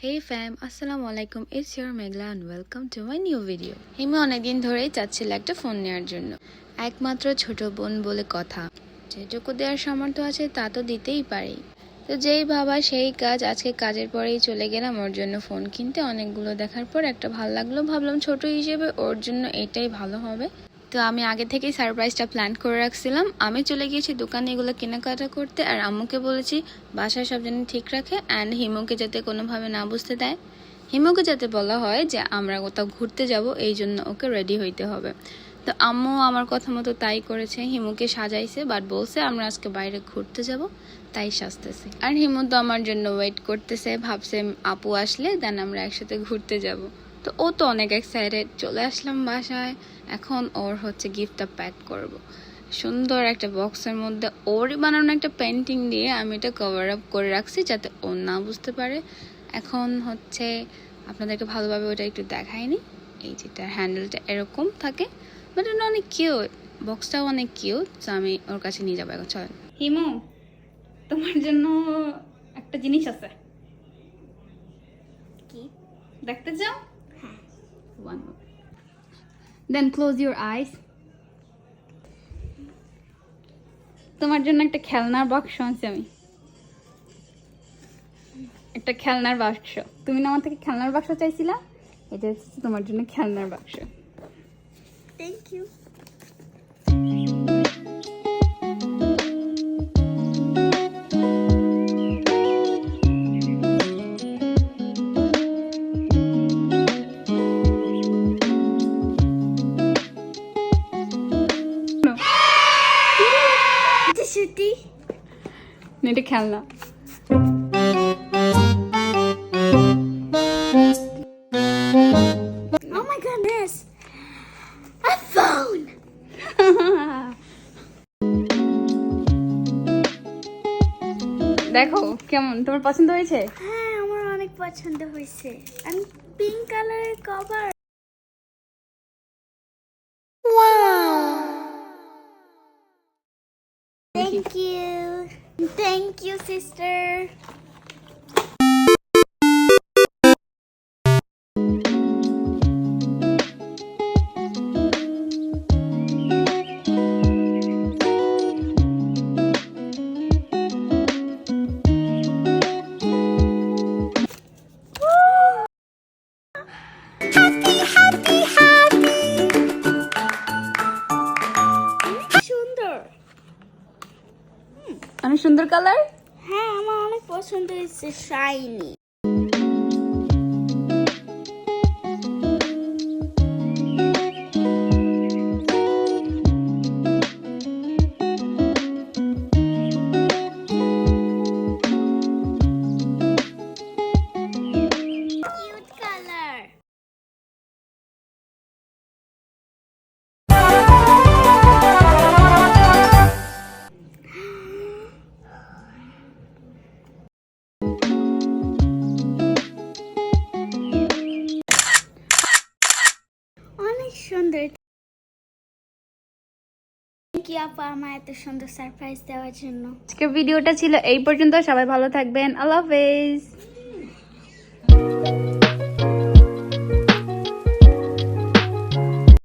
Hey fam, আসসালামু আলাইকুম, it's your Megla and welcome to my new video. Himu অনেকদিন ধরেই চাচ্ছিল একটা ফোন নেওয়ার জন্য। একমাত্র ছোট বোন বলে কথা, যেটুকু দেওয়ার সামর্থ্য আছে তা তো দিতেই পারি। তো যেই ভাবা সেই কাজ, আজকে কাজের পরেই চলে গেলাম ওর জন্য ফোন কিনতে। অনেকগুলো দেখার পর একটা ভালো লাগলো, ভাবলাম ছোট হিসেবে ওর জন্য এটাই ভালো হবে। তো আমি আগে থেকেই সারপ্রাইজটা প্ল্যান করে রাখছিলাম। আমি চলে গিয়েছি দোকানে এগুলো কেনাকাটা করতে, আর আম্মুকে বলেছি বাসায় সব যেন ঠিক রাখে অ্যান্ড হিমুকে যাতে কোনোভাবে না বুঝতে দেয়। হিমুকে যাতে বলা হয় যে আমরা কোথাও ঘুরতে যাব, এই জন্য ওকে রেডি হইতে হবে। তো আম্মু আমার কথা মতো তাই করেছে, হিমুকে সাজাইছে, বাট বলছে আমরা আজকে বাইরে ঘুরতে যাব, তাই সাজতেছে। আর হিমু তো আমার জন্য ওয়েট করতেছে, ভাবছে আপু আসলে দেন আমরা একসাথে ঘুরতে যাব। তো ও তো অনেক এক্সাইটেড। চলে আসলাম বাসায়, এখন ওর হচ্ছে গিফটটা প্যাক করব। সুন্দর একটা বক্সের মধ্যে ওরই বানানো একটা পেন্টিং দিয়ে আমি এটা কভার আপ করে রাখছি যাতে ও না বুঝতে পারে। এখন হচ্ছে আপনাদেরকে ভালোভাবে ওটা একটু দেখায়নি। এই যেটার হ্যান্ডেলটা এরকম থাকে, বাট এটা অনেক কিউট, বক্সটাও অনেক কিউট। তো আমি ওর কাছে নিয়ে যাবো এখন, চলেন। হিমু, তোমার জন্য একটা জিনিস আছে। কি? দেখতে চাও? হ্যাঁ। One more. Then close your eyes. তোমার জন্য একটা খেলনার বাক্স আনছি আমি। একটা খেলনার বাক্স। তুমি না আমার থেকে খেলনার বাক্স চাইছিলা? এটা হচ্ছে তোমার জন্য খেলনার বাক্স। Thank you. এটা সত্যি? না, এটা খেলনা। Oh my goodness! A phone! দেখো কেমন, তোমার পছন্দ হয়েছে? হ্যাঁ, আমার অনেক পছন্দ হয়েছে। আমি পিঙ্ক কালারের cover. Thank you. Thank you, sister. সুন্দর। অনেক সুন্দর কালার। হ্যাঁ, আমার অনেক পছন্দ হয়েছে, শাইনি। Cute colour. অনেক সুন্দর। থ্যাংক ইউ আপা, আমার এত সুন্দর সারপ্রাইজ দেওয়ার জন্য। আজকের ভিডিওটা ছিল এই পর্যন্ত। সবাই ভালো থাকবেন, আল্লাহ হাফেজ।